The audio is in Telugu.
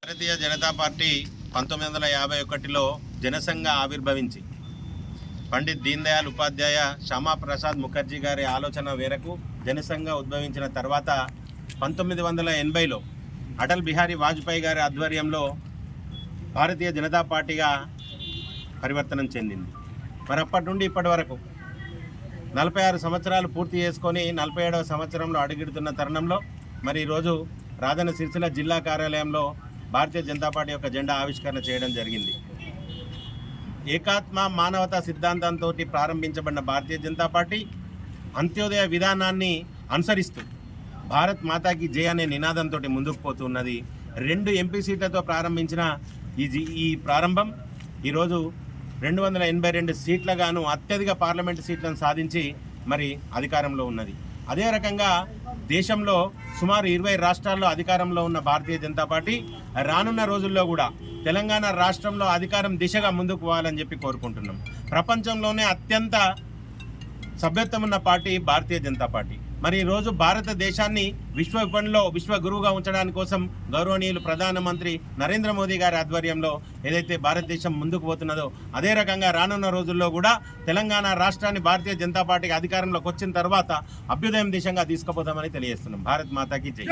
భారతీయ జనతా పార్టీ 1951లో జనసంఘ ఆవిర్భవించి పండిత్ దీన్ దయాళ్ ఉపాధ్యాయ శ్యామాప్రసాద్ ముఖర్జీ గారి ఆలోచన మేరకు జనసంఘ ఉద్భవించిన తర్వాత 1980లో అటల్ బిహారీ వాజ్పేయి గారి ఆధ్వర్యంలో భారతీయ జనతా పార్టీగా పరివర్తనం చెందింది. మరి అప్పటి నుండి ఇప్పటి వరకు 46 సంవత్సరాలు పూర్తి చేసుకొని 47వ సంవత్సరంలో అడుగుడుతున్న తరుణంలో మరి ఈరోజు రాజన్న సిరిసిల్ల జిల్లా కార్యాలయంలో భారతీయ జనతా పార్టీ యొక్క జెండా ఆవిష్కరణ చేయడం జరిగింది. ఏకాత్మ మానవతా సిద్ధాంతంతో ప్రారంభించబడిన భారతీయ జనతా పార్టీ అంత్యోదయ విధానాన్ని అనుసరిస్తూ భారత్ మాతాకి జై అనే నినాదంతో ముందుకు పోతున్నది. 2 ఎంపీ సీట్లతో ప్రారంభించిన ఈ ప్రారంభం ఈరోజు 282 సీట్లగాను అత్యధిక పార్లమెంటు సీట్లను సాధించి మరి అధికారంలో ఉన్నది. అదే రకంగా దేశంలో సుమారు 20 రాష్ట్రాల్లో అధికారంలో ఉన్న భారతీయ జనతా పార్టీ రానున్న రోజుల్లో కూడా తెలంగాణ రాష్ట్రంలో అధికారం దిశగా ముందుకు పోవాలని చెప్పి కోరుకుంటున్నాం. ప్రపంచంలోనే అత్యంత సభ్యత్వం ఉన్న పార్టీ భారతీయ జనతా పార్టీ. మరి ఈరోజు భారతదేశాన్ని విశ్వ విపణిలో విశ్వ గురువుగా ఉంచడానికి కోసం గౌరవనీయులు ప్రధానమంత్రి నరేంద్ర మోదీ గారి ఆధ్వర్యంలో ఏదైతే భారతదేశం ముందుకు పోతున్నదో అదే రకంగా రానున్న రోజుల్లో కూడా తెలంగాణ రాష్ట్రాన్ని భారతీయ జనతా పార్టీకి అధికారంలోకి వచ్చిన తర్వాత అభ్యుదయం దిశగా తీసుకుపోతామని తెలియజేస్తున్నాం. భారత్ మాతాకి జై.